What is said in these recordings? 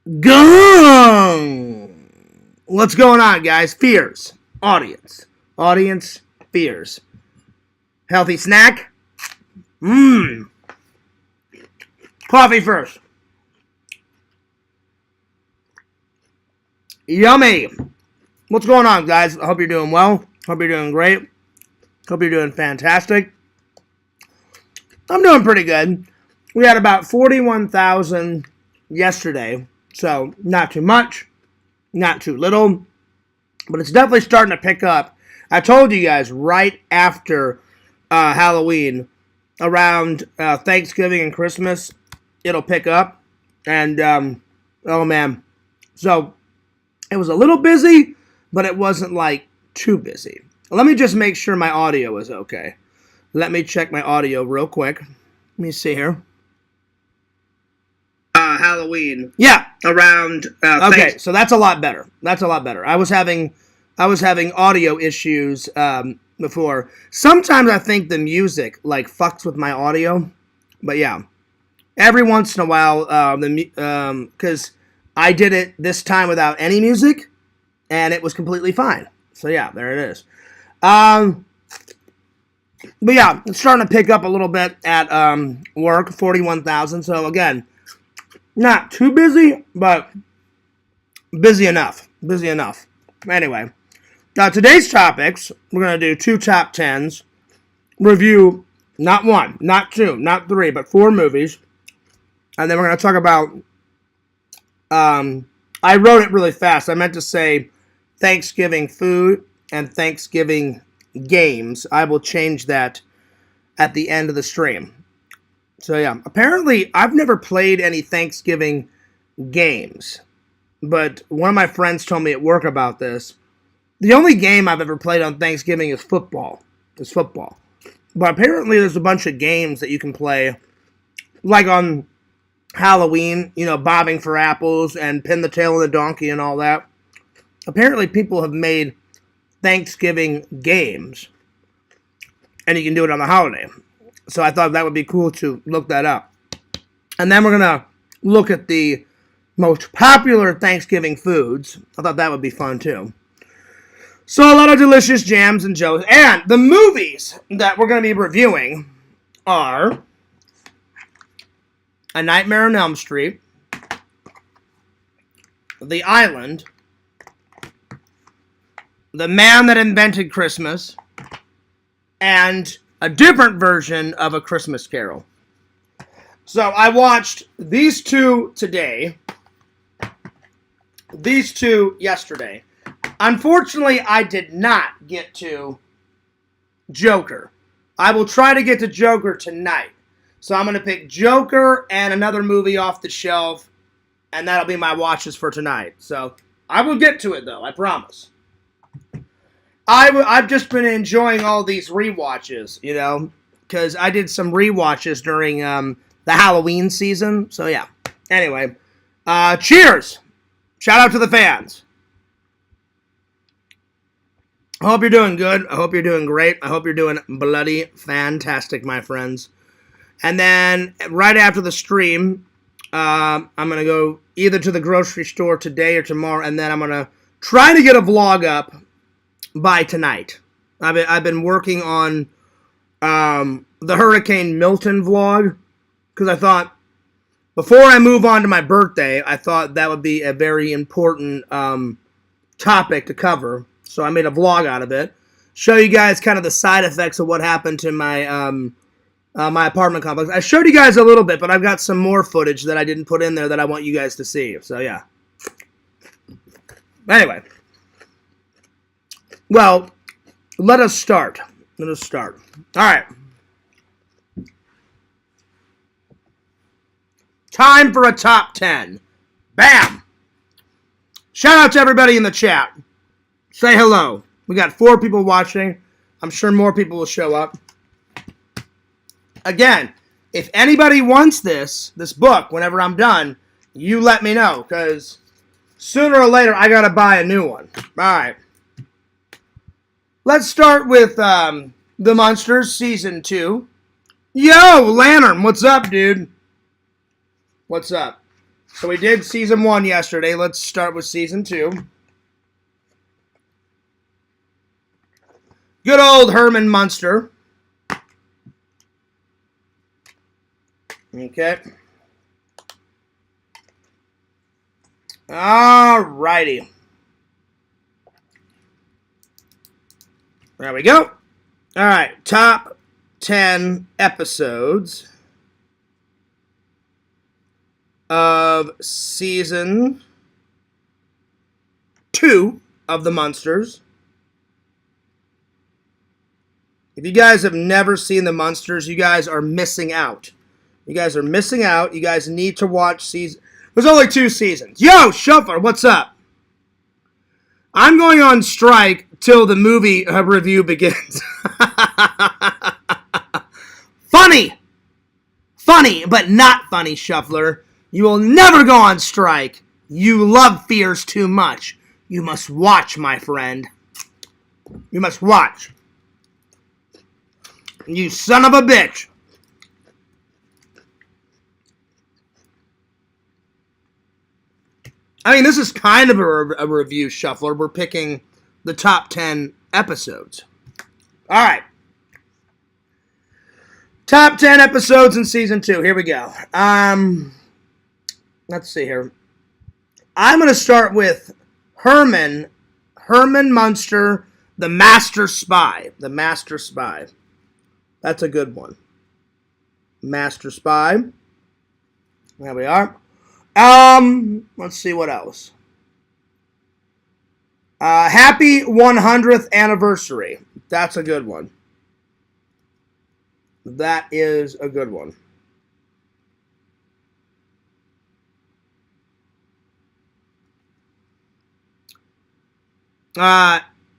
BUNG! What's going on, guys? Fears. Audience fears. Healthy snack? Coffee first. Yummy. What's going on, guys? I hope you're doing well. Hope you're doing great. Hope you're doing fantastic. I'm doing pretty good. We had about 41,000 yesterday. So, not too much, not too little, but it's definitely starting to pick up. I told you guys right after Halloween, around Thanksgiving and Christmas, it'll pick up. And, oh man. So, it was a little busy, but it wasn't like too busy. Let me just make sure my audio is okay. Let me check my audio real quick. Let me see here. Halloween. Yeah, around. Okay, so that's a lot better. That's a lot better. I was having audio issues before. Sometimes I think the music like fucks with my audio, but yeah, every once in a while, because I did it this time without any music, and it was completely fine. So yeah, there it is. But yeah, it's starting to pick up a little bit at work. 41,000. So again. Not too busy, but busy enough. Busy enough. Anyway, today's topics, we're going to do 2 top 10s, review not 1, not 2, not 3, but 4 movies, and then we're going to talk about, I wrote it really fast. I meant to say Thanksgiving food and Thanksgiving games. I will change that at the end of the stream. So yeah, apparently I've never played any Thanksgiving games, but one of my friends told me at work about this. The only game I've ever played on Thanksgiving is football. But apparently there's a bunch of games that you can play, like on Halloween, you know, bobbing for apples and pin the tail of the donkey and all that. Apparently people have made Thanksgiving games, and you can do it on the holiday. So I thought that would be cool to look that up. And then we're going to look at the most popular Thanksgiving foods. I thought that would be fun too. So a lot of delicious jams and jokes. And the movies that we're going to be reviewing are A Nightmare on Elm Street, The Island, The Man That Invented Christmas, and a different version of A Christmas Carol. So I watched these 2 today, these 2 yesterday. Unfortunately, I did not get to Joker. I will try to get to Joker tonight. So I'm going to pick Joker and another movie off the shelf, and that'll be my watches for tonight. So I will get to it, though, I promise. I've just been enjoying all these rewatches, you know, because I did some rewatches during the Halloween season. So, yeah. Anyway, cheers. Shout out to the fans. I hope you're doing good. I hope you're doing great. I hope you're doing bloody fantastic, my friends. And then right after the stream, I'm going to go either to the grocery store today or tomorrow, and then I'm going to try to get a vlog up by tonight. I've been working on the Hurricane Milton vlog, because I thought, before I move on to my birthday, I thought that would be a very important topic to cover. So I made a vlog out of it. Show you guys kind of the side effects of what happened to my my apartment complex. I showed you guys a little bit, but I've got some more footage that I didn't put in there that I want you guys to see. So yeah. Anyway. Well, let us start. Let us start. All right. Time for a top 10. Bam! Shout out to everybody in the chat. Say hello. We got 4 people watching. I'm sure more people will show up. Again, if anybody wants this book, whenever I'm done, you let me know, because sooner or later I gotta buy a new one. All right. Let's start with The Munsters Season 2. Yo, Lantern, what's up, dude? What's up? So we did season 1 yesterday. Let's start with season 2. Good old Herman Munster. Okay. Alrighty. There we go. Alright, top 10 episodes of season 2 of the Munsters. If you guys have never seen the Munsters, you guys are missing out. You guys are missing out. You guys need to watch season. There's only 2 seasons. Yo, Shuffler, what's up? I'm going on strike till the movie review begins. Funny! Funny, but not funny, Shuffler. You will never go on strike. You love fears too much. You must watch, my friend. You must watch. You son of a bitch. I mean, this is kind of a review, Shuffler. We're picking the top 10 episodes. All right. Top 10 episodes in season 2. Here we go. Let's see here. I'm going to start with Herman Munster, the Master Spy. The Master Spy. That's a good one. Master Spy. There we are. Let's see what else. Happy 100th anniversary. That's a good one. That is a good one.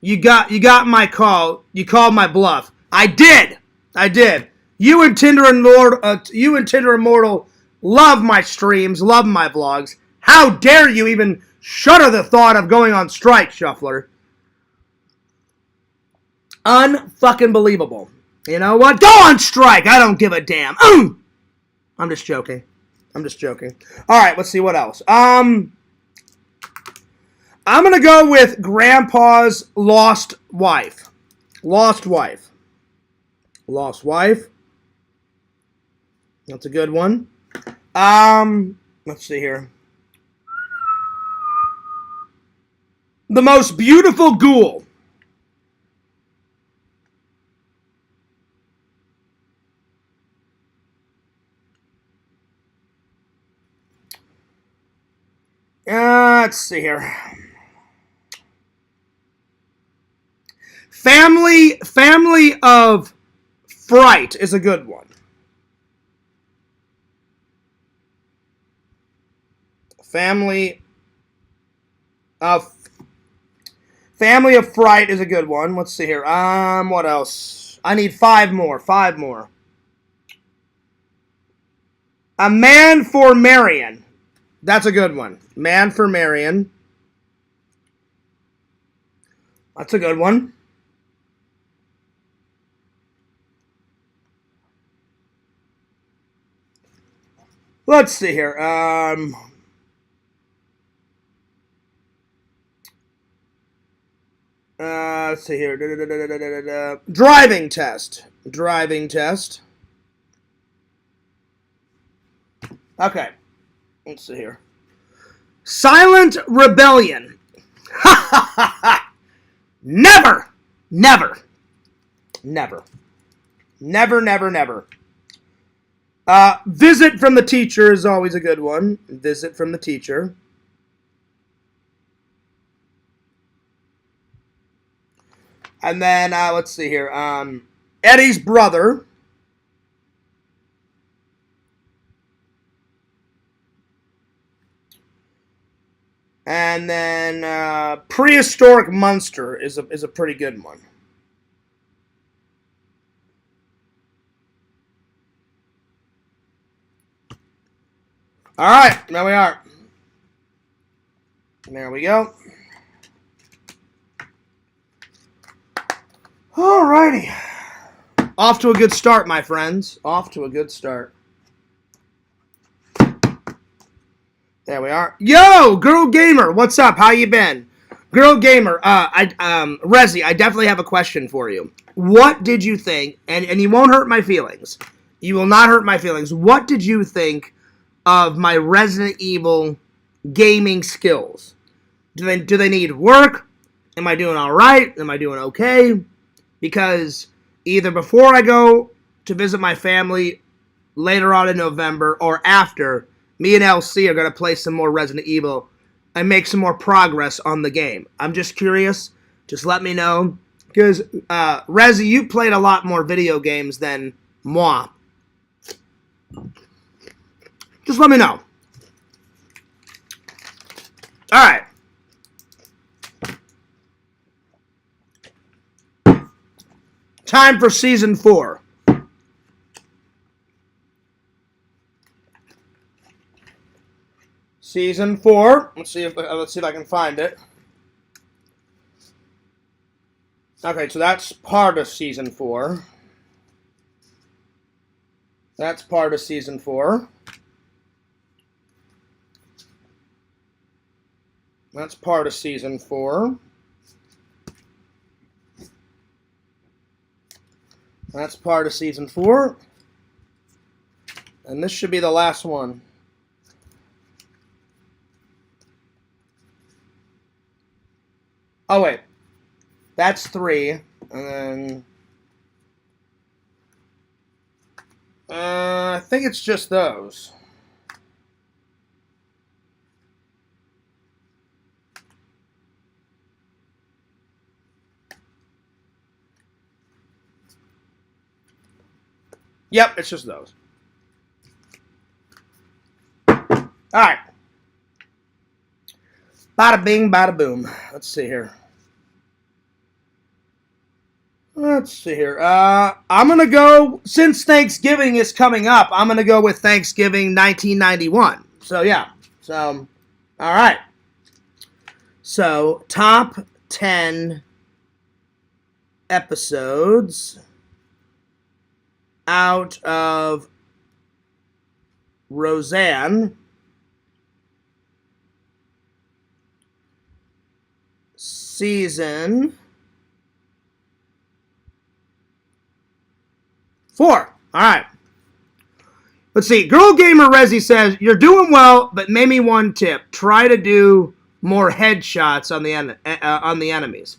You got my call. You called my bluff. I did. You and Tinder Immortal love my streams, love my vlogs. How dare you even shudder the thought of going on strike, Shuffler? Unfucking believable. You know what? Go on strike. I don't give a damn. I'm just joking. All right, let's see what else. I'm going to go with Grandpa's Lost Wife. Lost Wife. That's a good one. Let's see here. The Most Beautiful Ghoul. Let's see here. Family of Fright is a good one. Family of Fright is a good one. Let's see here. What else? I need 5 more. A Man for Marion. That's a good one. Man for Marion. That's a good one. Let's see here. Let's see here. Driving test. Okay. Let's see here. Silent Rebellion. Never. Visit from the Teacher is always a good one. Visit from the Teacher. And then, let's see here. Eddie's Brother. And then Prehistoric Monster is a pretty good one. All right, there we are. There we go. All righty. Off to a good start, my friends. Off to a good start. There There we are. Yo, Girl Gamer, what's up? How you been? Girl Gamer, Rezi, I definitely have a question for you. What did you think, and you won't hurt my feelings. You will not hurt my feelings. What did you think of my Resident Evil gaming skills? Do they need work? Am I doing all right? Am I doing okay? Because either before I go to visit my family later on in November or after, me and LC are going to play some more Resident Evil and make some more progress on the game. I'm just curious. Just let me know. Because, Rezi, you played a lot more video games than moi. Just let me know. Alright. Time for Season 4. Season 4. Let's see if I can find it. Okay, so that's part of Season 4. That's part of Season 4. That's part of Season 4. That's part of Season 4. And this should be the last one. Oh, wait. That's 3. And then... I think it's just those. Yep, it's just those. Alright. Bada bing, bada boom. Let's see here. Let's see here. I'm going to go, since Thanksgiving is coming up, I'm going to go with Thanksgiving 1991. So, yeah. So, alright. So, top 10 episodes out of Roseanne Season 4. All right. Let's see. Girl Gamer Rezi says, you're doing well, but maybe one tip. Try to do more headshots on the enemies.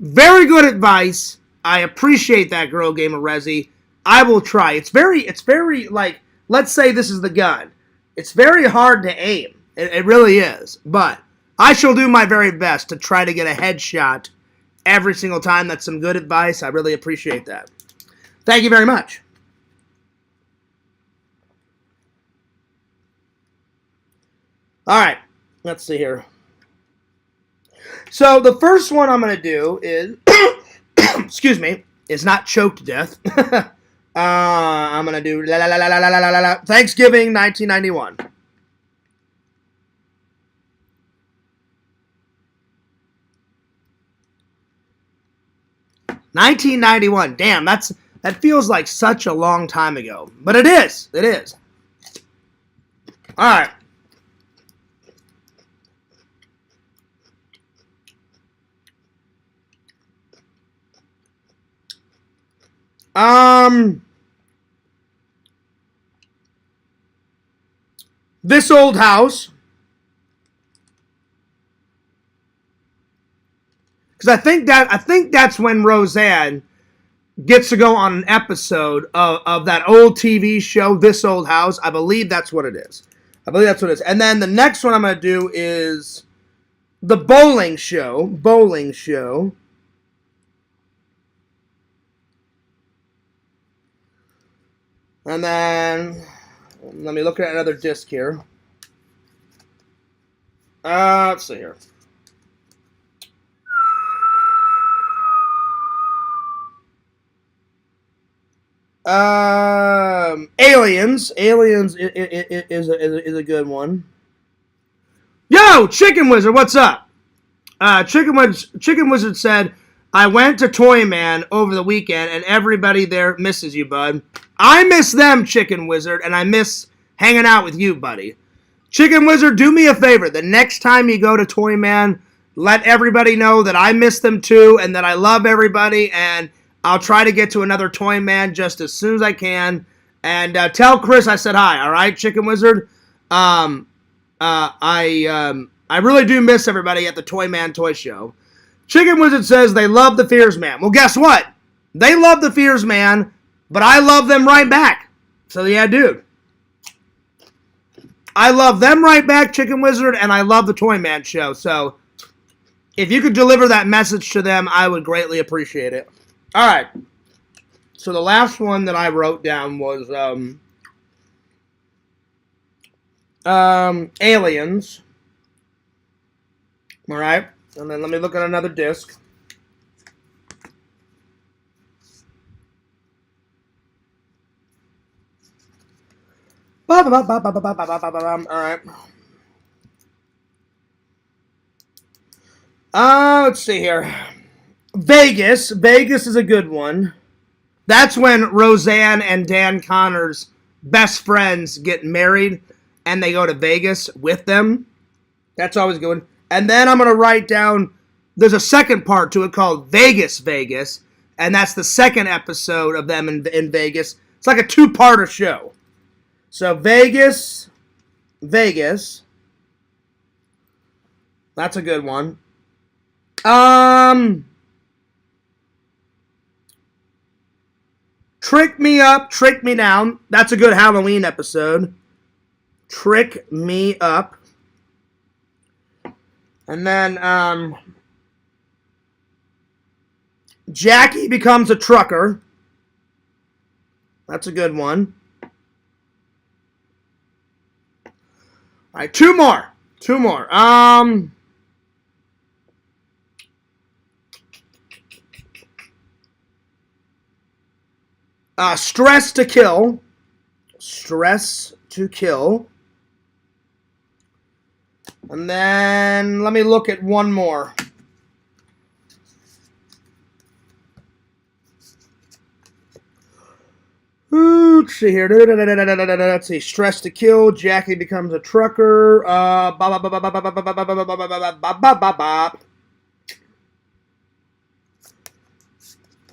Very good advice. I appreciate that, Girl Gamer Rezi. I will try. It's very, like, let's say this is the gun. It's very hard to aim. It really is. But I shall do my very best to try to get a headshot every single time. That's some good advice. I really appreciate that. Thank you very much. All right. Let's see here. So the first one I'm going to do is, excuse me, is not choked to death. I'm going to do Thanksgiving 1991. $1991. Damn, that feels like such a long time ago. But it is. It is. All right. This Old House. Because I think that's when Roseanne gets to go on an episode of that old TV show, This Old House. I believe that's what it is. And then the next one I'm going to do is the bowling show. And then, let me look at another disc here. Let's see here. Aliens. Aliens is a good one. Yo, Chicken Wizard, what's up? Chicken Wizard said, I went to Toy Man over the weekend, and everybody there misses you, bud. I miss them, Chicken Wizard, and I miss hanging out with you, buddy. Chicken Wizard, do me a favor. The next time you go to Toy Man, let everybody know that I miss them too and that I love everybody. And I'll try to get to another Toy Man just as soon as I can. And tell Chris I said hi, all right, Chicken Wizard? I really do miss everybody at the Toy Man Toy Show. Chicken Wizard says they love the Fears Man. Well, guess what? They love the Fears Man, but I love them right back. So, yeah, dude. I love them right back, Chicken Wizard, and I love the Toy Man Show. So, if you could deliver that message to them, I would greatly appreciate it. All right. So, the last one that I wrote down was Aliens. All right. And then let me look at another disc. All right. Let's see here. Vegas. Vegas is a good one. That's when Roseanne and Dan Connor's best friends get married and they go to Vegas with them. That's always good. And then I'm going to write down, there's a second part to it called Vegas, Vegas. And that's the second episode of them in Vegas. It's like a two-parter show. So Vegas, Vegas. That's a good one. Trick Me Up, Trick Me Down. That's a good Halloween episode. Trick Me Up. And then, Jackie Becomes a Trucker. That's a good one. All right, two more. Stress to Kill. Stress to Kill. And then let me look at one more. Let's see here. Let's see. Stress to Kill. Jackie Becomes a Trucker.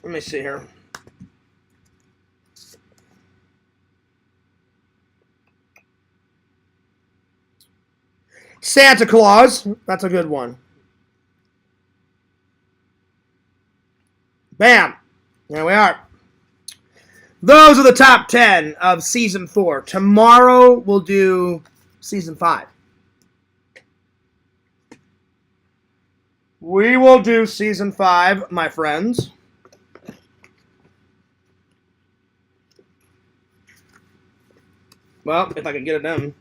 Let me see here. Santa Claus. That's a good one. Bam. There we are. Those are the top 10 of Season 4. Tomorrow we'll do Season 5. We will do Season 5, my friends. Well, if I can get it done.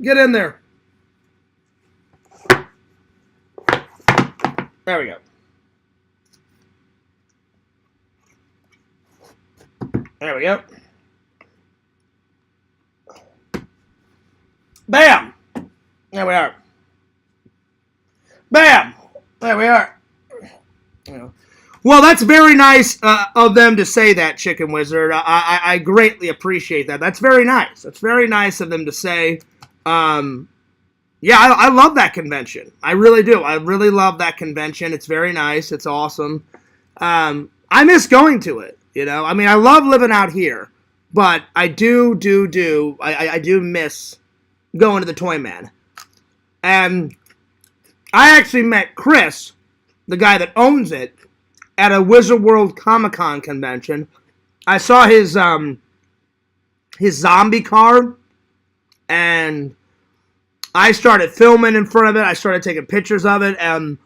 Get in there. There we go. There we go. Bam! There we are. Bam! There we are. Well, that's very nice of them to say that, Chicken Wizard. I greatly appreciate that. That's very nice. That's very nice of them to say. Yeah, I love that convention. I really do. I really love that convention. It's very nice. It's awesome. I miss going to it. You know, I mean, I love living out here, but I do miss going to the Toy Man. And I actually met Chris, the guy that owns it, at a Wizard World Comic-Con convention. I saw his zombie car, and I started filming in front of it. I started taking pictures of it, and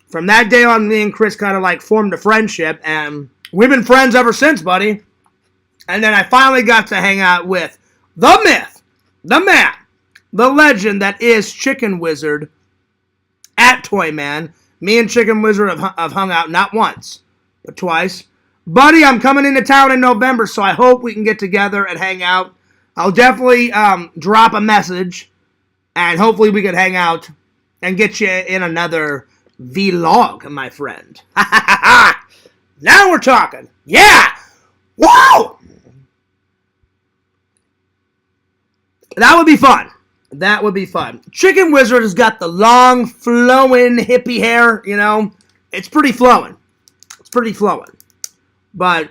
from that day on, me and Chris kind of like formed a friendship, and we've been friends ever since, buddy. And then I finally got to hang out with the myth, the man, the legend that is Chicken Wizard at Toy Man. Me and Chicken Wizard have hung out not once, but twice. Buddy, I'm coming into town in November, so I hope we can get together and hang out. I'll definitely drop a message, and hopefully we can hang out and get you in another vlog, my friend. Now we're talking. Yeah! Whoa! That would be fun. That would be fun. Chicken Wizard has got the long, flowing, hippie hair, you know. It's pretty flowing. It's pretty flowing. But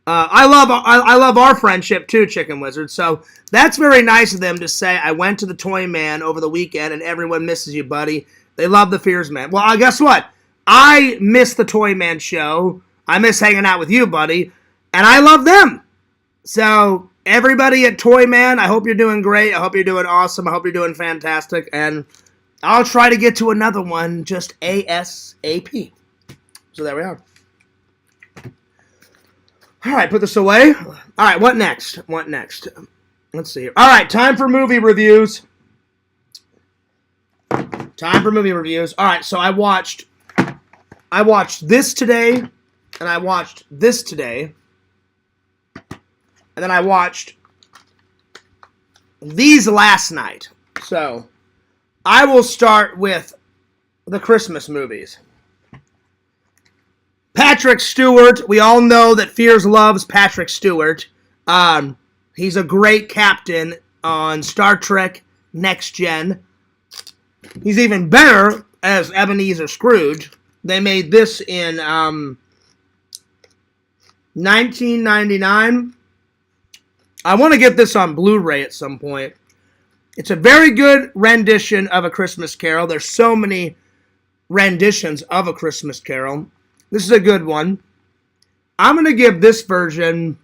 I love our friendship too, Chicken Wizard. So that's very nice of them to say, I went to the Toy Man over the weekend and everyone misses you, buddy. They love the Fears Man. Well, guess what? I miss the Toy Man show. I miss hanging out with you, buddy. And I love them. So everybody at Toy Man, I hope you're doing great. I hope you're doing awesome. I hope you're doing fantastic. And I'll try to get to another one just ASAP. So there we are. All right, put this away. All right, what next? What next? Let's see here. All right, time for movie reviews. Time for movie reviews. All right, so I watched this today, and I watched this today, and then I watched these last night. So I will start with the Christmas movies. Patrick Stewart. We all know that Fears loves Patrick Stewart. He's a great captain on Star Trek Next Gen. He's even better as Ebenezer Scrooge. They made this in 1999. I want to get this on Blu-ray at some point. It's a very good rendition of A Christmas Carol. There's so many renditions of A Christmas Carol. This is a good one. I'm going to give this version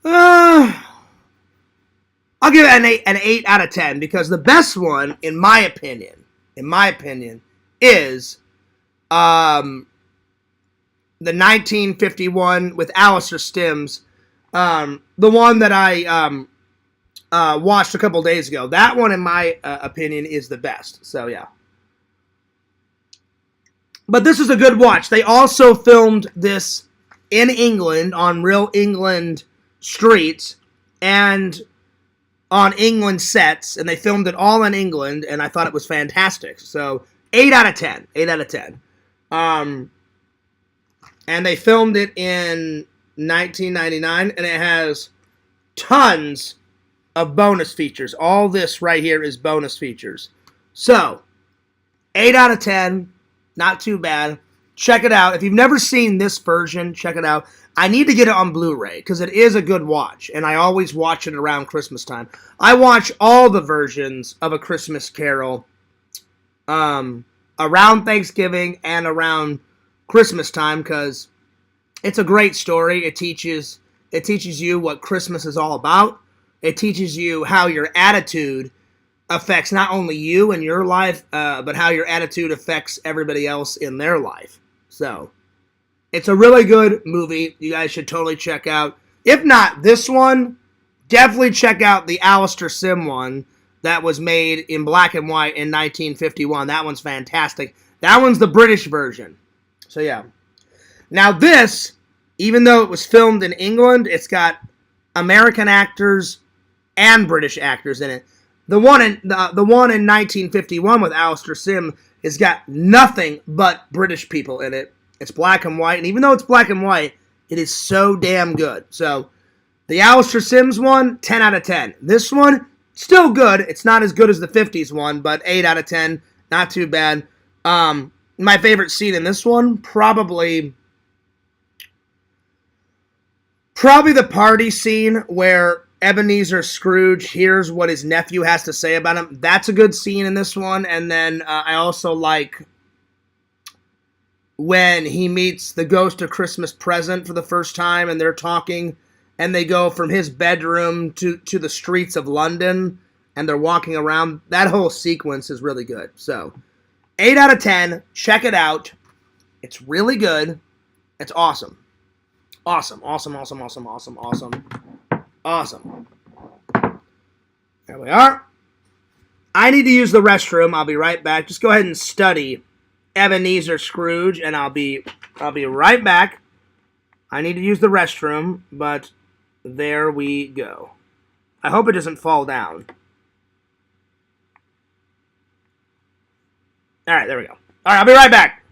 I'll give it an 8 out of 10 because the best one, in my opinion, is the 1951 with Alistair Stims, the one that I watched a couple days ago. That one, in my opinion, is the best. So, yeah. But this is a good watch. They also filmed this in England, on real England streets, and on England sets, and they filmed it all in England, and I thought it was fantastic. So, 8 out of 10. 8 out of 10. And they filmed it in 1999, and it has tons of bonus features. All this right here is bonus features. So, 8 out of 10. Not too bad. Check it out. If you've never seen this version, check it out. I need to get it on Blu-ray because it is a good watch, and I always watch it around Christmas time. I watch all the versions of A Christmas Carol around Thanksgiving and around Christmas time because it's a great story. It teaches you what Christmas is all about. It teaches you how your attitude affects not only you and your life, but how your attitude affects everybody else in their life. So, it's a really good movie. You guys should totally check out. If not this one, definitely check out the Alistair Sim one that was made in black and white in 1951. That one's fantastic. That one's the British version. So, yeah. Now this, even though it was filmed in England, it's got American actors and British actors in it. The one in 1951 with Alistair Sim has got nothing but British people in it. It's black and white, and even though it's black and white, it is so damn good. So, the Alistair Sims one, 10 out of 10. This one, still good. It's not as good as the 50s one, but 8 out of 10. Not too bad. My favorite scene in this one, probably the party scene where Ebenezer Scrooge hears what his nephew has to say about him. That's a good scene in this one. And then I also like when he meets the ghost of Christmas Present for the first time and they're talking and they go from his bedroom to the streets of London and they're walking around. That whole sequence is really good. So, 8 out of 10. Check it out. It's really good. It's awesome. Awesome. Awesome. There we are. I need to use the restroom. I'll be right back. Just go ahead and study Ebenezer Scrooge, and I'll be right back. I need to use the restroom, but there we go. I hope it doesn't fall down. All right, there we go. All right, I'll be right back.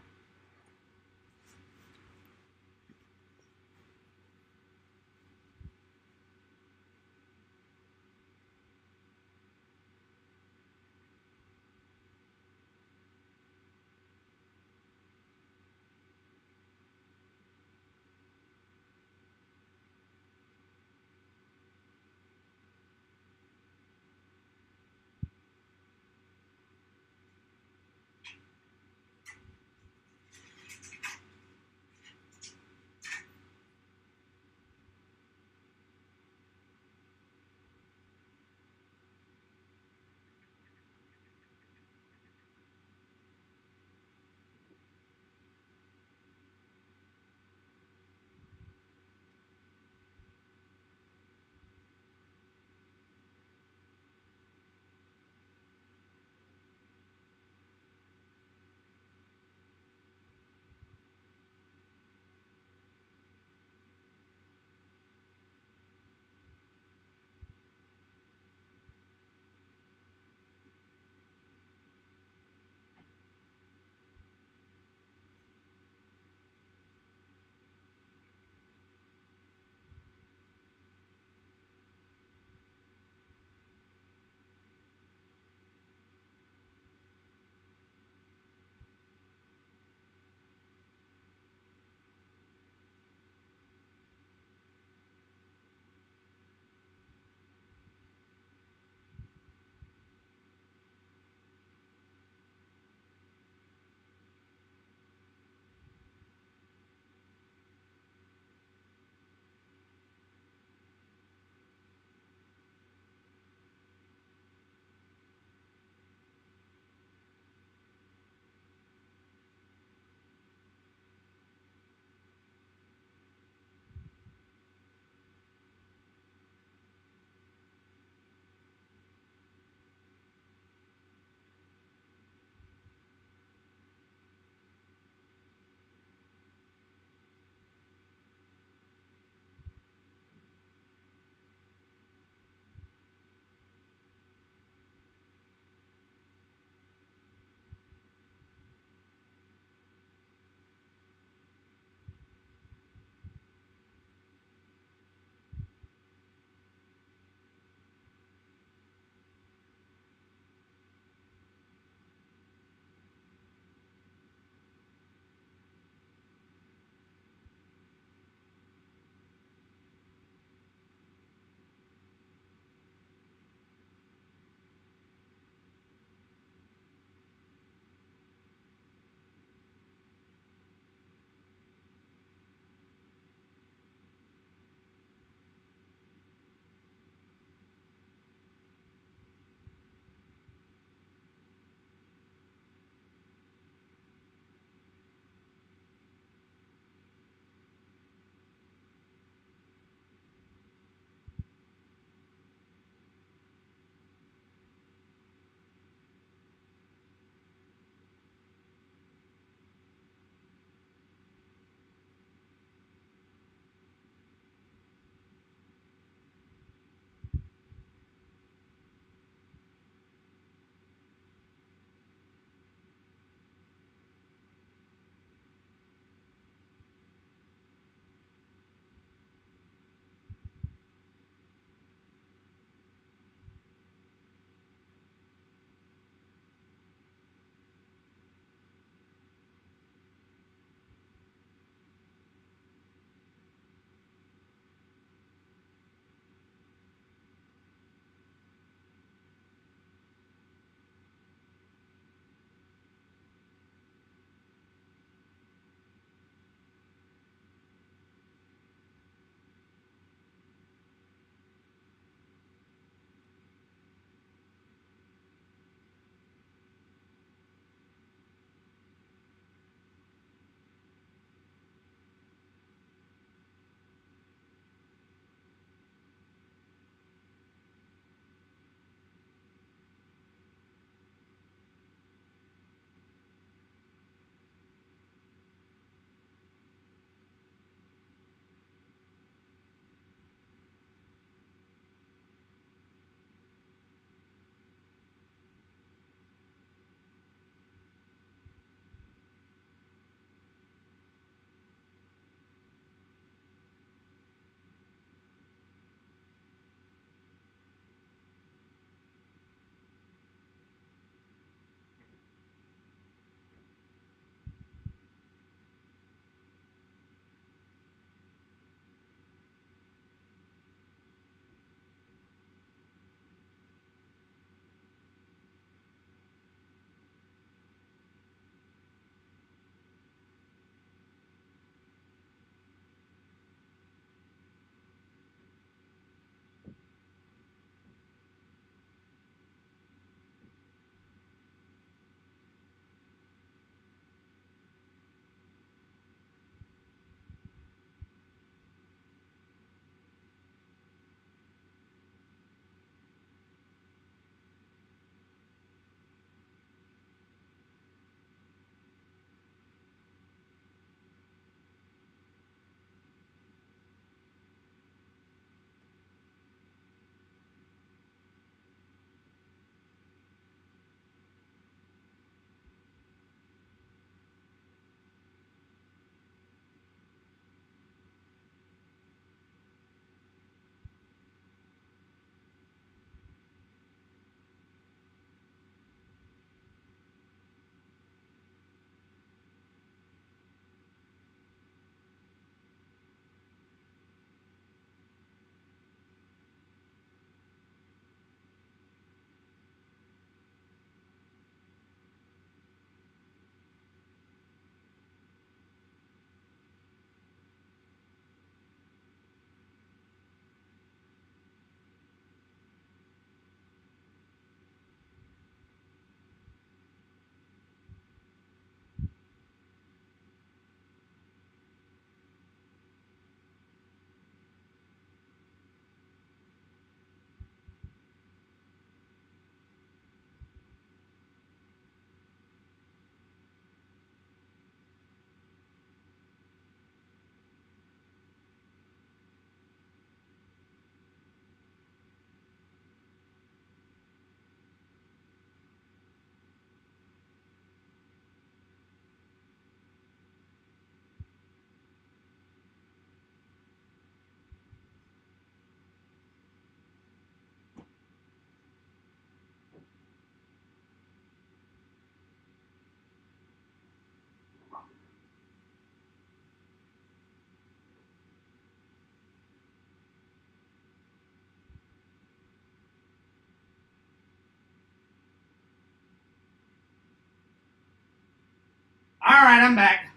Alright, I'm back.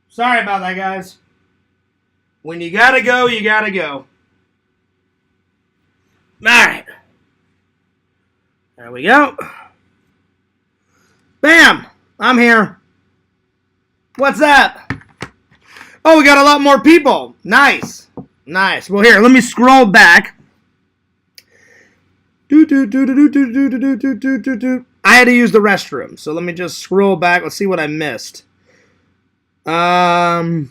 Sorry about that, guys. When you gotta go, you gotta go. Alright. There we go. Bam! I'm here. What's up? Oh, we got a lot more people. Nice. Nice. Well, here, let me scroll back. I had to use the restroom, so let me just scroll back. Let's see what I missed. What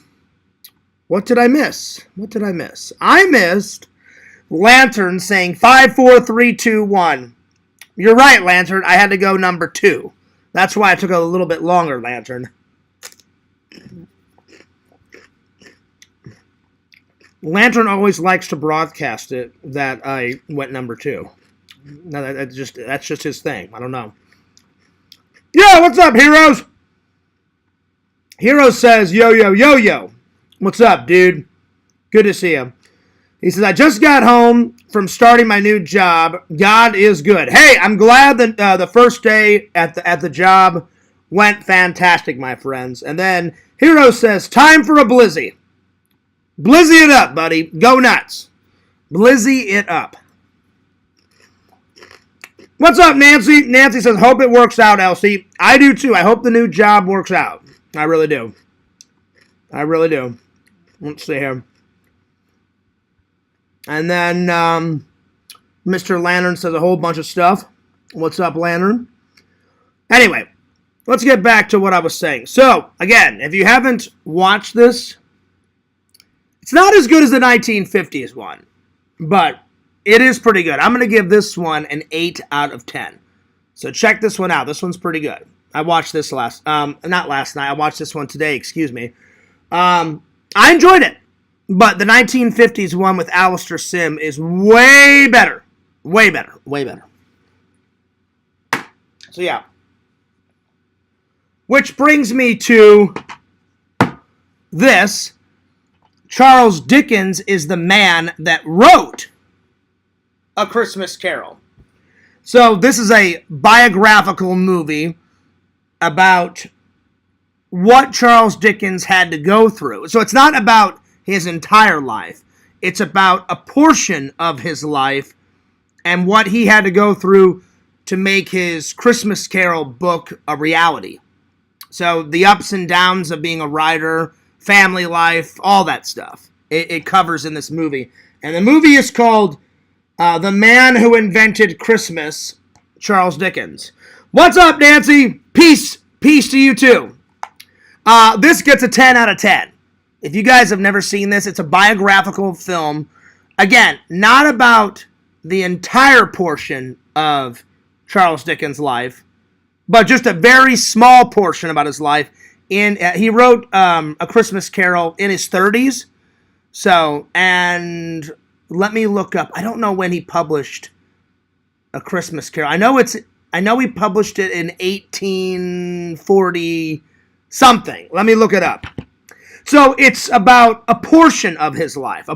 did I miss? What did I miss? I missed Lantern saying 5, 4, 3, 2, 1. You're right, Lantern. I had to go number 2. That's why it took a little bit longer, Lantern. Lantern always likes to broadcast it that I went number 2. No, that's just his thing. I don't know. Yo, what's up, Heroes? Heroes says, yo, yo, yo, yo. What's up, dude? Good to see you. He says, I just got home from starting my new job. God is good. Hey, I'm glad that the first day at the job went fantastic, my friends. And then Hero says, time for a blizzy. Blizzy it up, buddy. Go nuts. Blizzy it up. What's up, Nancy? Nancy says, hope it works out, Elsie. I do, too. I hope the new job works out. I really do. I really do. Let's see here. And then Mr. Lantern says a whole bunch of stuff. What's up, Lantern? Anyway, let's get back to what I was saying. So, again, if you haven't watched this, it's not as good as the 1950s one, but it is pretty good. I'm going to give this one an 8 out of 10. So check this one out. This one's pretty good. I watched this not last night. I watched this one today, excuse me. I enjoyed it. But the 1950s one with Alistair Sim is way better. Way better. Way better. So, yeah. Which brings me to this. Charles Dickens is the man that wrote A Christmas Carol. So, this is a biographical movie about what Charles Dickens had to go through. So, it's not about his entire life. It's about a portion of his life and what he had to go through to make his Christmas Carol book a reality. So the ups and downs of being a writer, family life, all that stuff. It covers in this movie. And the movie is called The Man Who Invented Christmas, Charles Dickens. What's up, Nancy? Peace. Peace to you, too. This gets a 10 out of 10. If you guys have never seen this, it's a biographical film. Again, not about the entire portion of Charles Dickens' life, but just a very small portion about his life. He wrote A Christmas Carol in his 30s. So, and let me look up. I don't know when he published A Christmas Carol. I know he published it in 1840 something. Let me look it up. So it's about a portion of his life.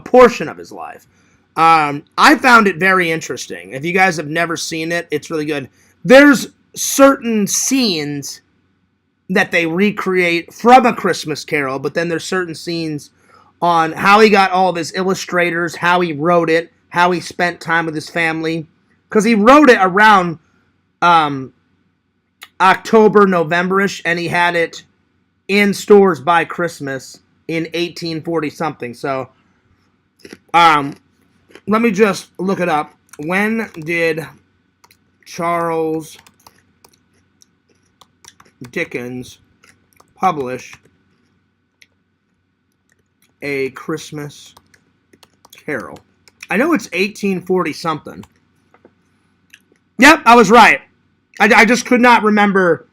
I found it very interesting. If you guys have never seen it, it's really good. There's certain scenes that they recreate from A Christmas Carol, but then there's certain scenes on how he got all of his illustrators, how he wrote it, how he spent time with his family. Because he wrote it around October, November-ish, and he had it in stores by Christmas in 1840-something. So, let me just look it up. When did Charles Dickens publish A Christmas Carol? I know it's 1840-something. Yep, I was right. I just could not remember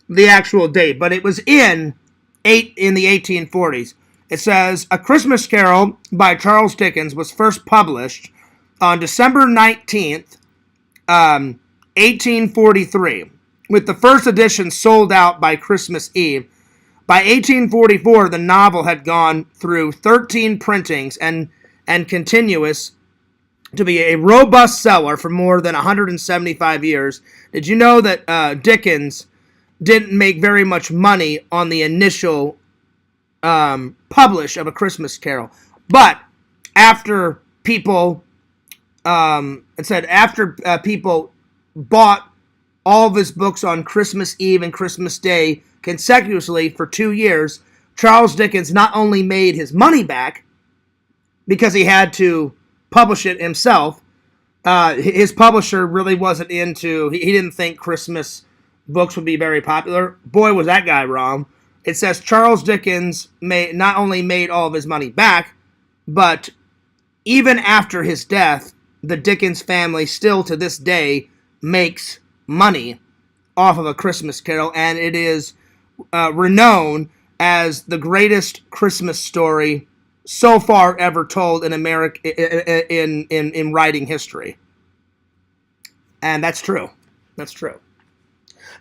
the actual date, but it was in the 1840s. It says, A Christmas Carol by Charles Dickens was first published on December 19th, 1843, with the first edition sold out by Christmas Eve. By 1844, the novel had gone through 13 printings and continuous to be a robust seller for more than 175 years. Did you know that Dickens didn't make very much money on the initial publish of A Christmas Carol. But after people, people bought all of his books on Christmas Eve and Christmas Day consecutively for 2 years, Charles Dickens not only made his money back because he had to publish it himself. His publisher really wasn't into, he didn't think Christmas books would be very popular. Boy, was that guy wrong. It says Charles Dickens not only made all of his money back, but even after his death, the Dickens family still to this day makes money off of A Christmas Carol, and it is renowned as the greatest Christmas story so far ever told in America in writing history. And that's true. That's true.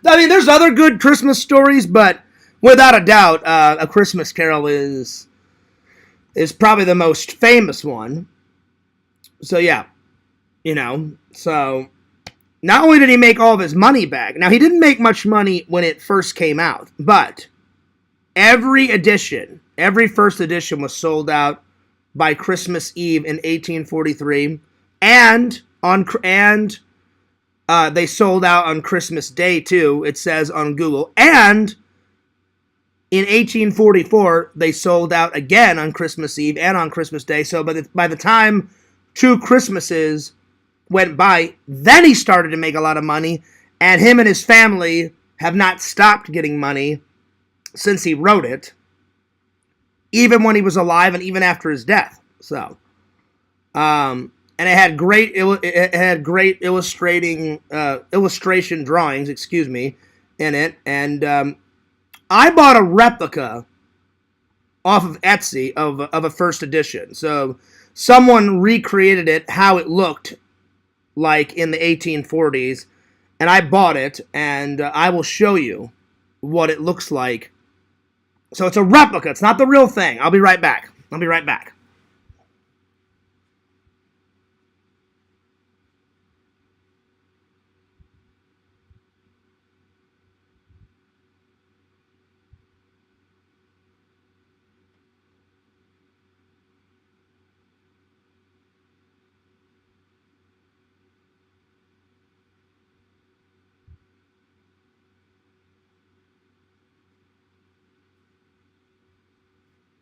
I mean, there's other good Christmas stories, but without a doubt, A Christmas Carol is probably the most famous one. So yeah, so not only did he make all of his money back, now he didn't make much money when it first came out, but every first edition was sold out by Christmas Eve in 1843, and they sold out on Christmas Day too, it says on Google, and in 1844 they sold out again on Christmas Eve and on Christmas Day. So by the time 2 Christmases went by, then he started to make a lot of money, and him and his family have not stopped getting money since he wrote it, even when he was alive and even after his death. So, and it had great illustration drawings, in it, and I bought a replica off of Etsy of a first edition. So someone recreated it how it looked like in the 1840s, and I bought it, and I will show you what it looks like. So it's a replica. It's not the real thing. I'll be right back.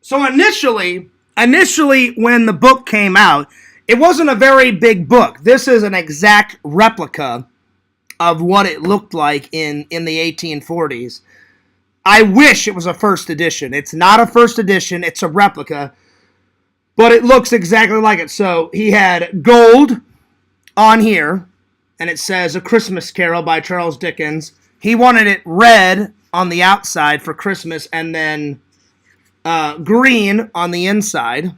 So initially, when the book came out, it wasn't a very big book. This is an exact replica of what it looked like in the 1840s. I wish it was a first edition. It's not a first edition, it's a replica, but it looks exactly like it. So he had gold on here, and it says A Christmas Carol by Charles Dickens. He wanted it red on the outside for Christmas, and then green on the inside.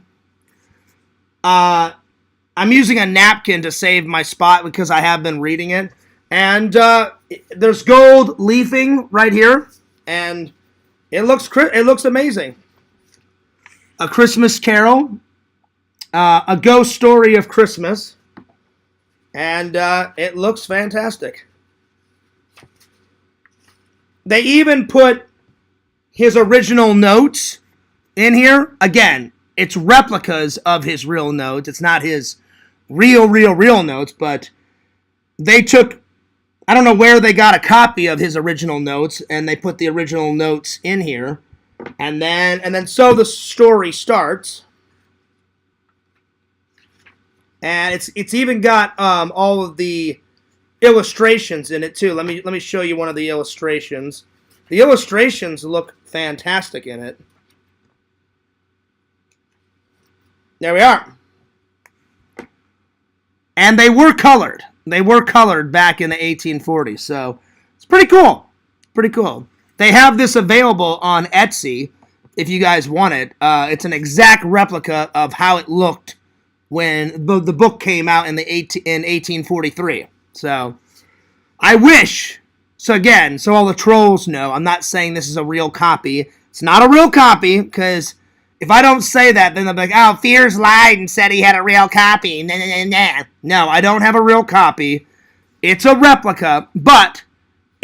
I'm using a napkin to save my spot because I have been reading it. And there's gold leafing right here, and it looks amazing. A Christmas Carol, a ghost story of Christmas, and it looks fantastic. They even put his original notes in here. Again, it's replicas of his real notes. It's not his real notes, but they took, I don't know where they got a copy of his original notes, and they put the original notes in here. And then so the story starts. And it's even got all of the illustrations in it too. Let me show you one of the illustrations. The illustrations look fantastic in it. There we are. And they were colored. They were colored back in the 1840s, so it's pretty cool. Pretty cool. They have this available on Etsy if you guys want it. It's an exact replica of how it looked when the book came out in 1843. So I wish. So again, so all the trolls know, I'm not saying this is a real copy. It's not a real copy, because if I don't say that, then they'll be like, oh, Fears lied and said he had a real copy. No, I don't have a real copy. It's a replica, but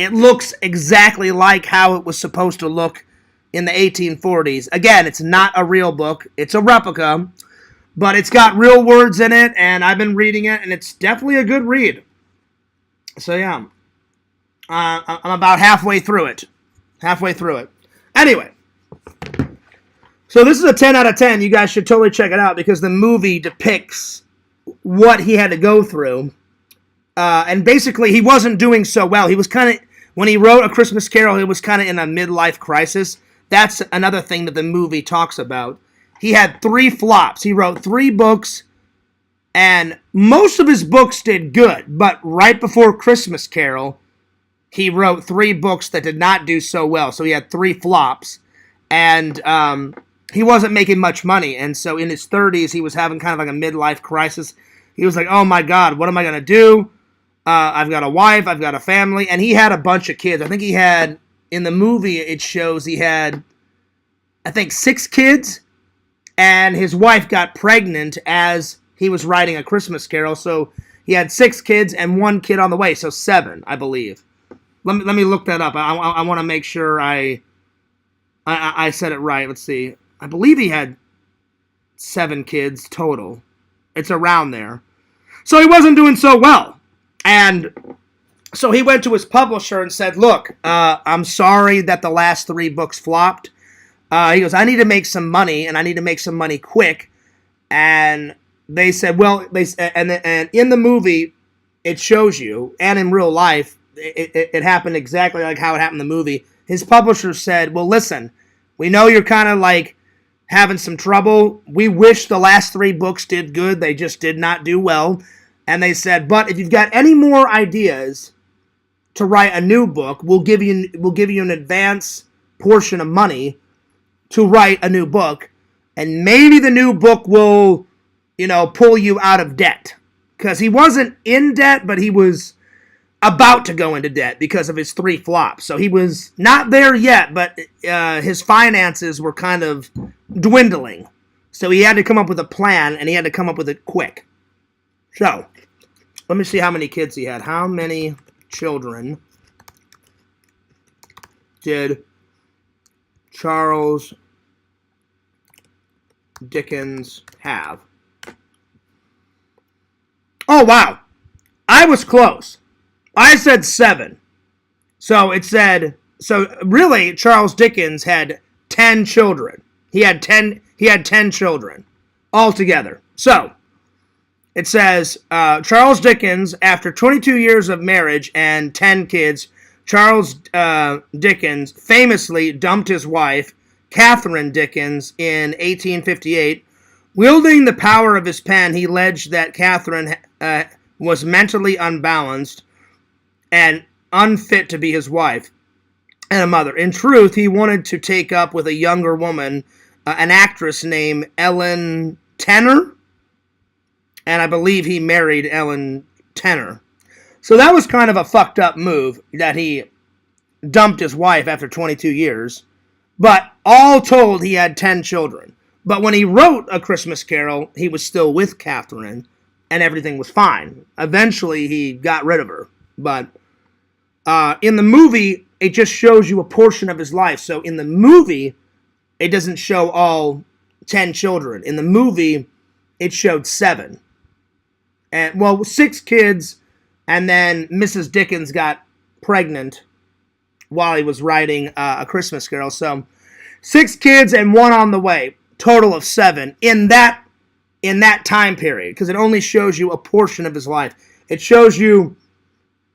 it looks exactly like how it was supposed to look in the 1840s. Again, it's not a real book. It's a replica, but it's got real words in it, and I've been reading it, and it's definitely a good read. So, yeah. I'm about halfway through it. Anyway. So this is a 10 out of 10. You guys should totally check it out because the movie depicts what he had to go through. And basically, he wasn't doing so well. He was kind of, when he wrote A Christmas Carol, he was kind of in a midlife crisis. That's another thing that the movie talks about. He had 3 flops. He wrote 3 books, and most of his books did good. But right before Christmas Carol, he wrote 3 books that did not do so well. So he had 3 flops, and he wasn't making much money. And so in his 30s, he was having kind of like a midlife crisis. He was like, oh my God, what am I going to do? I've got a wife, I've got a family, and he had a bunch of kids. I think he had, in the movie, it shows he had, I think, 6 kids, and his wife got pregnant as he was writing A Christmas Carol, so he had 6 kids and 1 kid on the way, so 7, I believe. Let me look that up. I want to make sure I said it right. Let's see. I believe he had 7 kids total. It's around there. So he wasn't doing so well. And so he went to his publisher and said, look, I'm sorry that the last 3 books flopped. He goes, I need to make some money, and I need to make some money quick. And they said, well, and in the movie, it shows you, and in real life, it happened exactly like how it happened in the movie. His publisher said, well, listen, we know you're kind of like having some trouble. We wish the last 3 books did good. They just did not do well. And they said, but if you've got any more ideas to write a new book, we'll give you an advance portion of money to write a new book. And maybe the new book will, pull you out of debt. Because he wasn't in debt, but he was about to go into debt because of his 3 flops. So he was not there yet, but his finances were kind of dwindling. So he had to come up with a plan, and he had to come up with it quick. So, let me see how many kids he had. How many children did Charles Dickens have? Oh, wow. I was close. I said 7. So it said, really, Charles Dickens had 10 children. He had 10 children altogether. So, it says, Charles Dickens, after 22 years of marriage and 10 kids, Charles Dickens famously dumped his wife, Catherine Dickens, in 1858. Wielding the power of his pen, he alleged that Catherine was mentally unbalanced and unfit to be his wife and a mother. In truth, he wanted to take up with a younger woman, an actress named Ellen Tenner, and I believe he married Ellen Tenner. So that was kind of a fucked up move that he dumped his wife after 22 years. But all told, he had 10 children. But when he wrote A Christmas Carol, he was still with Catherine, and everything was fine. Eventually, he got rid of her. But in the movie, it just shows you a portion of his life. So in the movie, it doesn't show all 10 children. In the movie, it showed 7. And 6 kids, and then Mrs. Dickens got pregnant while he was writing A Christmas Carol. So 6 kids and 1 on the way, total of 7 in that time period, because it only shows you a portion of his life. It shows you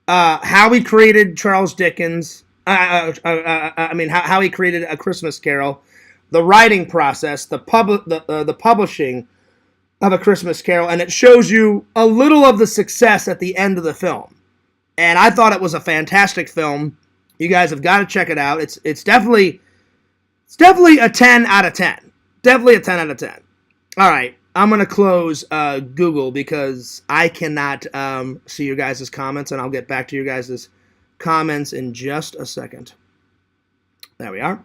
how he created Charles Dickens. How he created A Christmas Carol, the writing process, the publishing of A Christmas Carol, and it shows you a little of the success at the end of the film. And I thought it was a fantastic film. You guys have got to check it out. It's definitely a 10 out of 10. Definitely a 10 out of 10. All right, I'm going to close Google because I cannot see your guys' comments, and I'll get back to your guys' comments in just a second. There we are.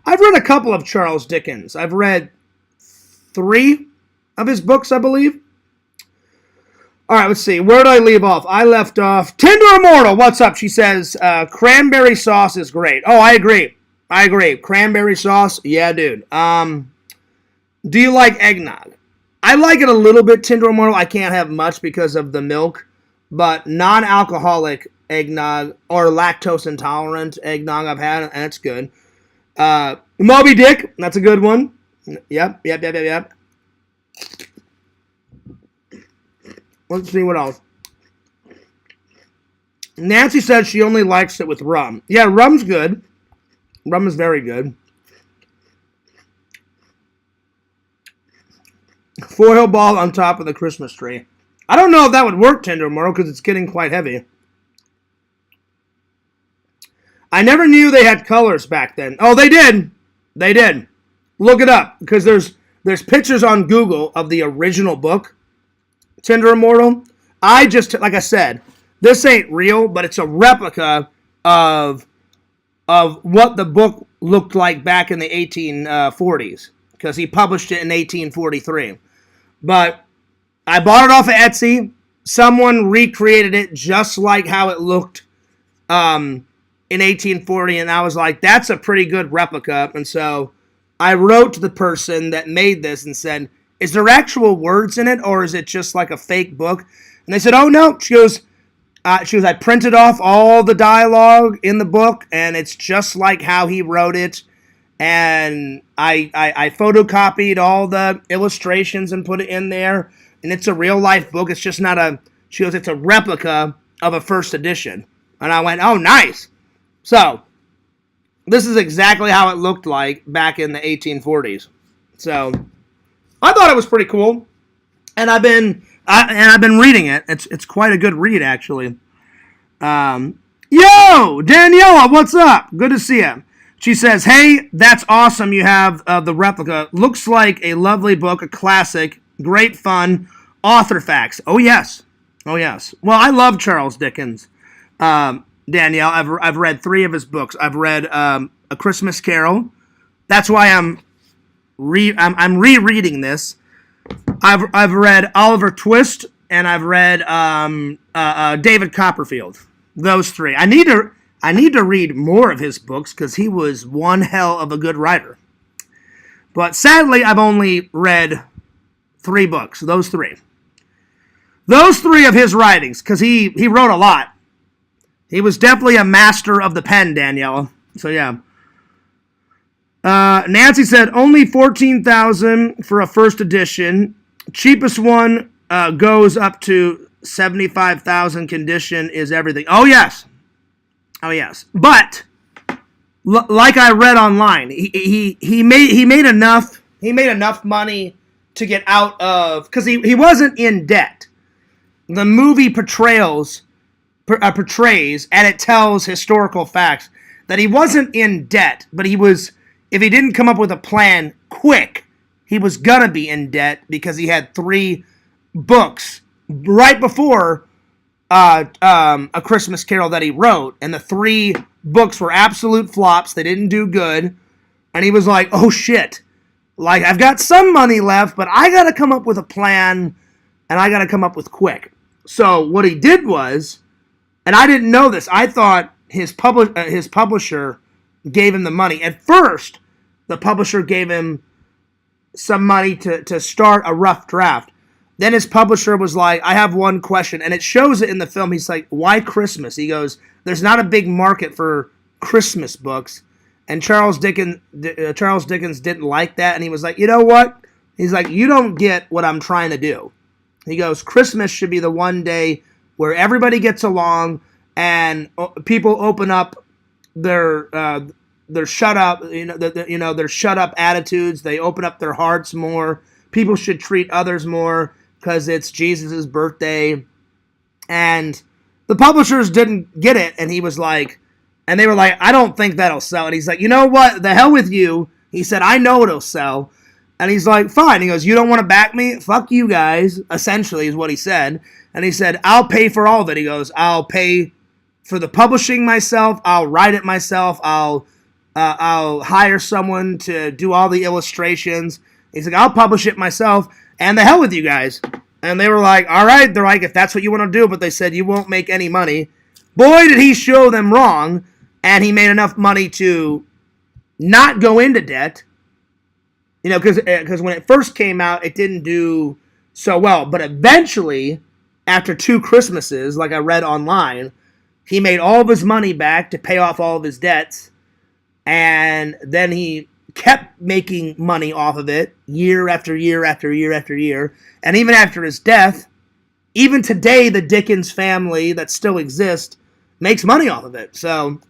I've read a couple of Charles Dickens. I've read 3 of his books, I believe. All right, let's see. Where did I leave off? I left off Tinder Immortal. What's up? She says cranberry sauce is great. Oh, I agree. I agree. Cranberry sauce, yeah, dude. Do you like eggnog? I like it a little bit, Tinder Immortal. I can't have much because of the milk, but non-alcoholic eggnog or lactose intolerant eggnog I've had, and it's good. Moby Dick, that's a good one. Yep. Let's see what else. Nancy says she only likes it with rum. Yeah, rum's good. Rum is very good. Foil ball on top of the Christmas tree. I don't know if that would work, Tinder Immortal, because it's getting quite heavy. I never knew they had colors back then. Oh, they did. They did. Look it up, because there's pictures on Google of the original book, Tinder Immortal. Like I said, this ain't real, but it's a replica of what the book looked like back in the 1840s, because he published it in 1843. But I bought it off of Etsy. Someone recreated it just like how it looked in 1840, and I was like, that's a pretty good replica. And so I wrote to the person that made this and said, is there actual words in it, or is it just like a fake book? And they said, oh, no. She goes, I printed off all the dialogue in the book, and it's just like how he wrote it. And I photocopied all the illustrations and put it in there. And it's a real-life book. It's just not a... She goes, it's a replica of a first edition. And I went, oh, nice. So, this is exactly how it looked like back in the 1840s. So, I thought it was pretty cool. And I've been reading it. It's quite a good read, actually. Yo, Daniela, what's up? Good to see you. She says, hey, that's awesome you have the replica. Looks like a lovely book, a classic, great fun, author facts. Oh, yes. Oh, yes. Well, I love Charles Dickens. Danielle, I've read 3 of his books. I've read A Christmas Carol. That's why I'm rereading this. I've read Oliver Twist, and I've read David Copperfield. Those 3. I need to read more of his books because he was one hell of a good writer. But sadly, I've only read 3 books. Those 3. Those 3 of his writings, because he wrote a lot. He was definitely a master of the pen, Daniela. So yeah. Nancy said only $14,000 for a first edition. Cheapest one goes up to $75,000. Condition is everything. Oh yes. Oh yes. But like I read online, he made enough money to get out of, because he wasn't in debt. The movie portrays and it tells historical facts that he wasn't in debt, but he was, if he didn't come up with a plan quick, he was gonna be in debt because he had 3 books right before A Christmas Carol that he wrote, and the 3 books were absolute flops. They didn't do good, and he was like, oh shit, like I've got some money left, but I gotta come up with a plan, and I gotta come up with quick. So what he did was, and I didn't know this, I thought his publisher gave him the money. At first, the publisher gave him some money to start a rough draft. Then his publisher was like, I have one question. And it shows it in the film. He's like, why Christmas? He goes, there's not a big market for Christmas books. And Charles Dickens didn't like that. And he was like, you know what? He's like, you don't get what I'm trying to do. He goes, Christmas should be the one day where everybody gets along and people open up their shut up, their shut up attitudes. They open up their hearts more. People should treat others more because it's Jesus' birthday. And the publishers didn't get it. And he was like, and they were like, I don't think that'll sell. And he's like, you know what? The hell with you. He said, I know it'll sell. And he's like, fine. He goes, you don't want to back me? Fuck you guys, essentially is what he said. And he said, I'll pay for all of it. He goes, I'll pay for the publishing myself. I'll write it myself. I'll hire someone to do all the illustrations. He's like, I'll publish it myself. And the hell with you guys. And they were like, all right. They're like, if that's what you want to do. But they said, you won't make any money. Boy, did he show them wrong. And he made enough money to not go into debt. You know, because when it first came out, it didn't do so well. But eventually, after 2 Christmases, like I read online, he made all of his money back to pay off all of his debts. And then he kept making money off of it year after year after year after year. And even after his death, even today, the Dickens family that still exists makes money off of it. So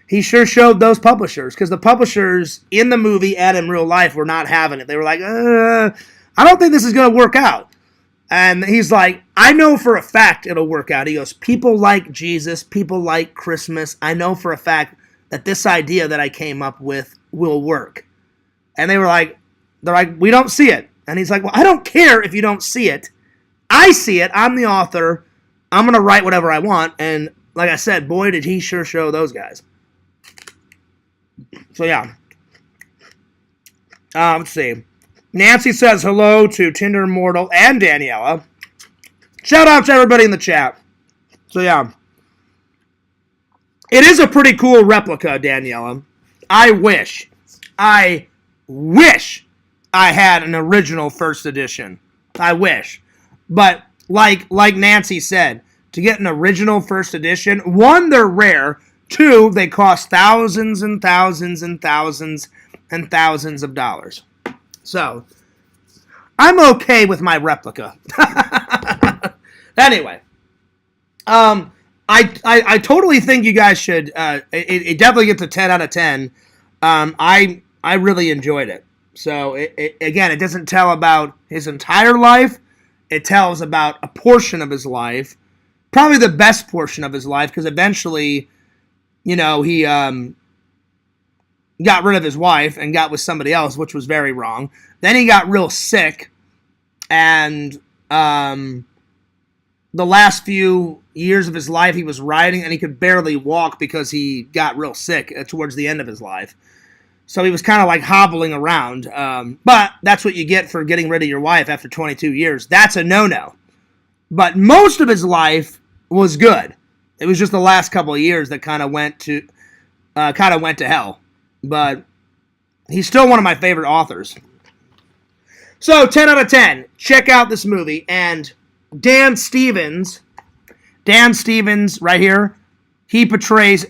he sure showed those publishers, because the publishers in the movie and in real life were not having it. They were like, I don't think this is going to work out. And he's like, I know for a fact it'll work out. He goes, people like Jesus, people like Christmas. I know for a fact that this idea that I came up with will work. And they're like, we don't see it. And he's like, well, I don't care if you don't see it. I see it. I'm the author. I'm going to write whatever I want. And like I said, boy, did he sure show those guys. So, yeah. Let's see. Nancy says hello to Tinder Mortal and Daniela. Shout out to everybody in the chat. So, yeah. It is a pretty cool replica, Daniela. I wish I had an original first edition. I wish. But like Nancy said, to get an original first edition, 1, they're rare. 2, they cost thousands and thousands and thousands and thousands of dollars. So, I'm okay with my replica. Anyway, I totally think you guys should. It definitely gets a 10 out of 10. I really enjoyed it. So again, it doesn't tell about his entire life. It tells about a portion of his life, probably the best portion of his life, because eventually, you know, he got rid of his wife and got with somebody else, which was very wrong. Then he got real sick, and the last few years of his life he was riding, and he could barely walk because he got real sick towards the end of his life. So he was kind of like hobbling around. But that's what you get for getting rid of your wife after 22 years. That's a no-no. But most of his life was good. It was just the last couple of years that kind of went to hell. But he's still one of my favorite authors. So 10 out of 10. Check out this movie. And Dan Stevens right here, he portrays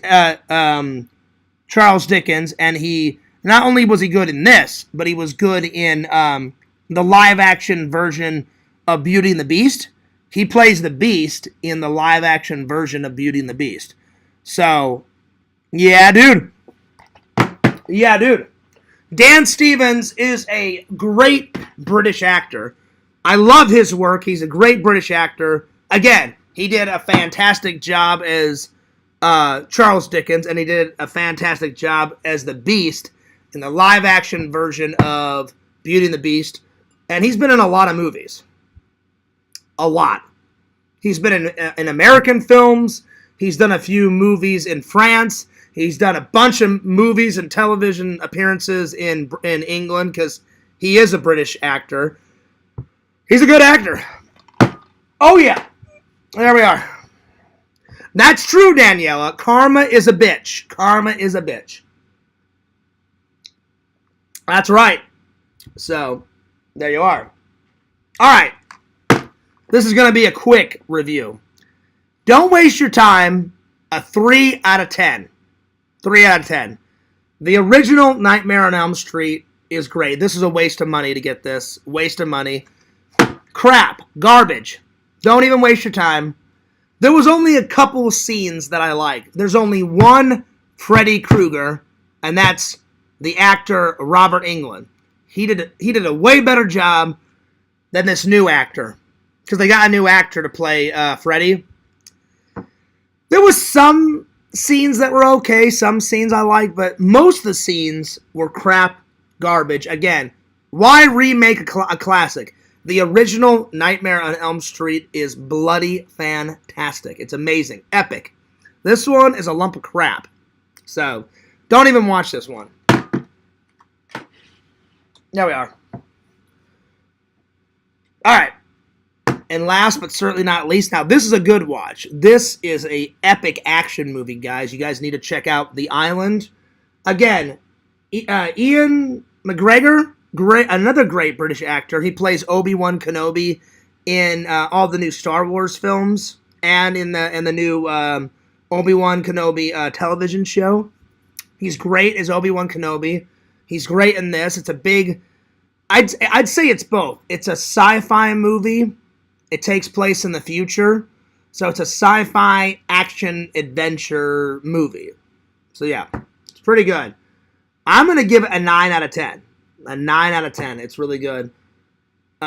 Charles Dickens, and he not only was he good in this, but he was good in the live-action version of Beauty and the Beast. He plays the Beast in the live-action version of Beauty and the Beast. So, yeah, dude. Yeah, dude. Dan Stevens is a great British actor. I love his work. He's a great British actor. Again, he did a fantastic job as Charles Dickens, and he did a fantastic job as the Beast in the live-action version of Beauty and the Beast. And he's been in a lot of movies. A lot. He's been in American films. He's done a few movies in France. He's done a bunch of movies and television appearances in England, because he is a British actor. He's a good actor. Oh, yeah. There we are. That's true, Daniela. Karma is a bitch. Karma is a bitch. That's right. So, there you are. All right. This is going to be a quick review. Don't waste your time. A 3 out of 10. 3 out of 10. The original Nightmare on Elm Street is great. This is a waste of money to get this. Waste of money. Crap. Garbage. Don't even waste your time. There was only a couple of scenes that I like. There's only one Freddy Krueger, and that's the actor Robert Englund. He did a way better job than this new actor, because they got a new actor to play Freddy. There was some scenes that were okay, some scenes I liked, but most of the scenes were crap garbage. Again, why remake a classic? The original Nightmare on Elm Street is bloody fantastic. It's amazing. Epic. This one is a lump of crap. So, don't even watch this one. There we are. Alright. And last but certainly not least, now this is a good watch. This is a epic action movie, guys. You guys need to check out The Island. Again, Ian McGregor, another great British actor. He plays Obi-Wan Kenobi in all the new Star Wars films and in the new Obi-Wan Kenobi television show. He's great as Obi-Wan Kenobi. He's great in this. It's a big... I'd say it's both. It's a sci-fi movie. It takes place in the future. So it's a sci-fi action adventure movie. So yeah, it's pretty good. I'm going to give it a 9 out of 10. A 9 out of 10. It's really good.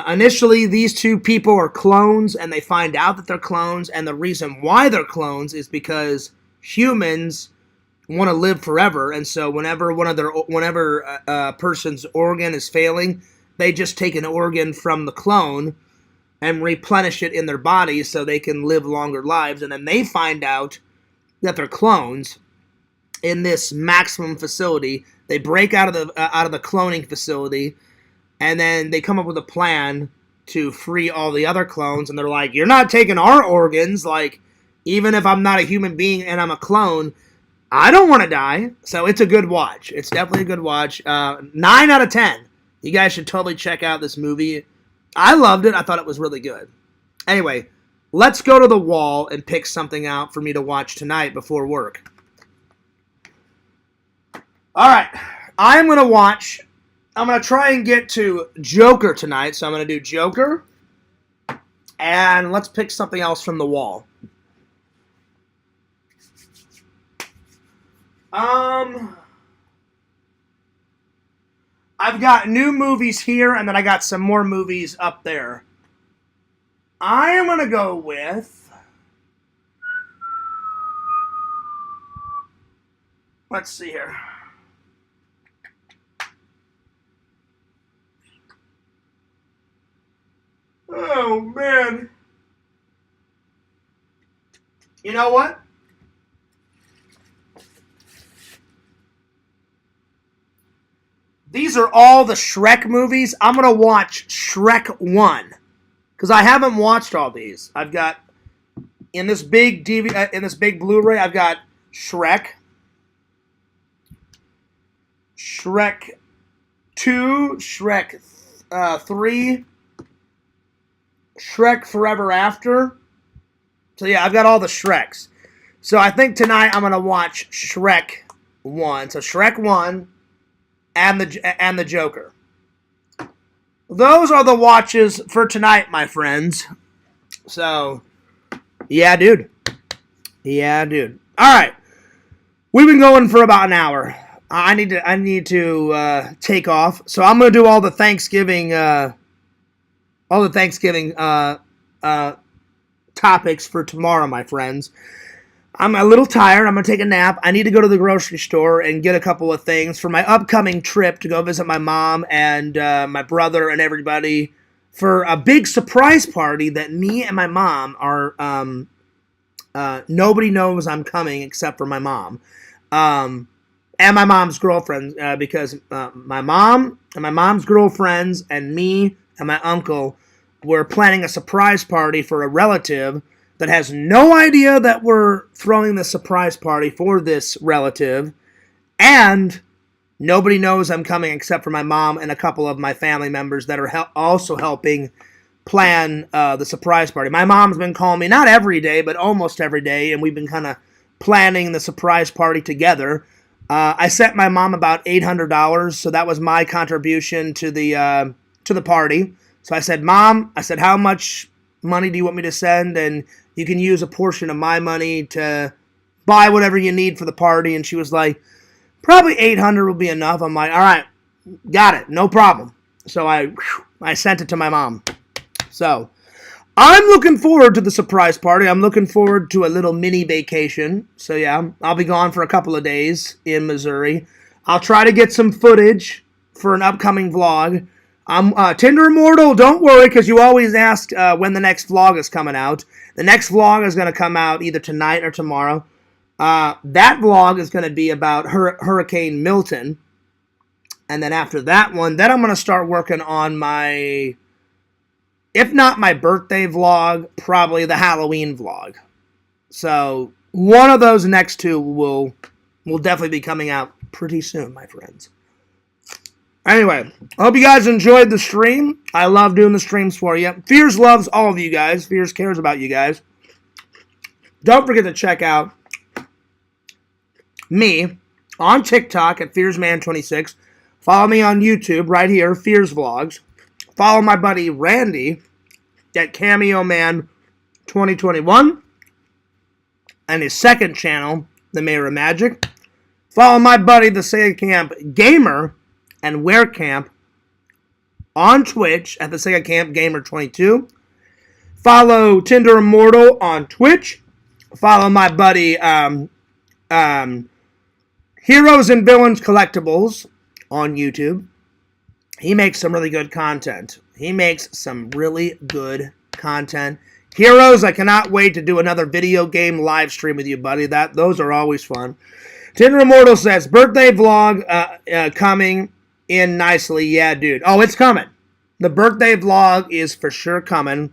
Initially, these two people are clones, and they find out that they're clones, and the reason why they're clones is because humans want to live forever, and so whenever a person's organ is failing, they just take an organ from the clone and replenish it in their body so they can live longer lives, and then they find out that they're clones in this maximum facility. They break out of the cloning facility, and then they come up with a plan to free all the other clones, and they're like, you're not taking our organs, like, even if I'm not a human being and I'm a clone, I don't want to die. So it's a good watch. It's definitely a good watch. 9 out of 10. You guys should totally check out this movie. I loved it. I thought it was really good. Anyway, let's go to the wall and pick something out for me to watch tonight before work. All right. I'm going to try and get to Joker tonight. So I'm going to do Joker. And let's pick something else from the wall. I've got new movies here, and then I got some more movies up there. I am going to go with... Let's see here. Oh, man. You know what? These are all the Shrek movies. I'm going to watch Shrek 1. Because I haven't watched all these. I've got, in this big in this big Blu-ray, I've got Shrek. Shrek 2. Shrek 3. Shrek Forever After. So yeah, I've got all the Shreks. So I think tonight I'm going to watch Shrek 1. So Shrek 1. And the Joker. Those are the watches for tonight, my friends. So, yeah, dude. Yeah, dude. All right, we've been going for about an hour. I need to take off. So I'm gonna do all the Thanksgiving topics for tomorrow, my friends. I'm a little tired. I'm going to take a nap. I need to go to the grocery store and get a couple of things for my upcoming trip to go visit my mom and my brother and everybody for a big surprise party that me and my mom are... nobody knows I'm coming except for my mom. And my mom's girlfriend, because my mom and my mom's girlfriends and me and my uncle were planning a surprise party for a relative that has no idea that we're throwing the surprise party for this relative, and nobody knows I'm coming except for my mom and a couple of my family members that are also helping plan the surprise party. My mom's been calling me, not every day, but almost every day, and we've been kind of planning the surprise party together. I sent my mom about $800, so that was my contribution to the party. So I said, Mom, how much money do you want me to send? And you can use a portion of my money to buy whatever you need for the party. And she was like, probably $800 will be enough. I'm like, all right, got it, no problem. So I sent it to my mom. So I'm looking forward to the surprise party. I'm looking forward to a little mini vacation. So yeah, I'll be gone for a couple of days in Missouri. I'll try to get some footage for an upcoming vlog. I'm Tinder Immortal, don't worry, because you always ask when the next vlog is coming out. The next vlog is going to come out either tonight or tomorrow. That vlog is going to be about Hurricane Milton. And then after that one, then I'm going to start working on my if not my birthday vlog, probably the Halloween vlog. So one of those next two will definitely be coming out pretty soon, my friends. Anyway, I hope you guys enjoyed the stream. I love doing the streams for you. Fears loves all of you guys. Fears cares about you guys. Don't forget to check out me on TikTok at FearsMan26. Follow me on YouTube right here, Fears Vlogs. Follow my buddy Randy at CameoMan2021 and his second channel, The Mayor of Magic. Follow my buddy, the Sega Camp Gamer and Wear Camp on Twitch at the Sega Camp Gamer22. Follow Tinder Immortal on Twitch. Follow my buddy Heroes and Villains Collectibles on YouTube. He makes some really good content. Heroes, I cannot wait to do another video game live stream with you, buddy. Those are always fun. Tinder Immortal says, birthday vlog coming in nicely. Yeah, dude. Oh, it's coming. The birthday vlog is for sure coming.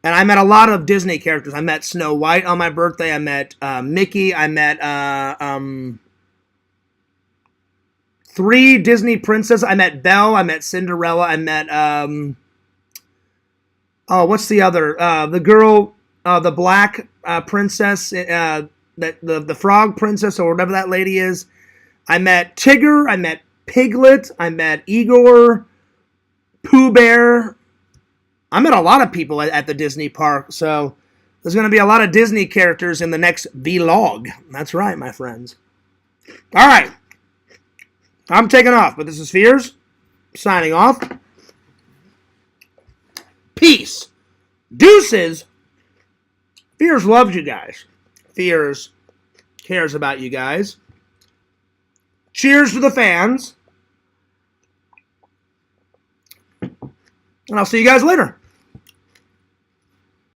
And I met a lot of Disney characters. I met Snow White on my birthday. I met Mickey. I met 3 Disney princesses. I met Belle. I met Cinderella. I met what's the other? The girl, the black princess, the frog princess or whatever that lady is. I met Tigger. I met Piglet. I met Igor, Pooh Bear. I met a lot of people at the Disney park, so there's going to be a lot of Disney characters in the next vlog. That's right, my friends. All right. I'm taking off, but this is Fears, signing off. Peace. Deuces. Fears loves you guys. Fears cares about you guys. Cheers to the fans. And I'll see you guys later.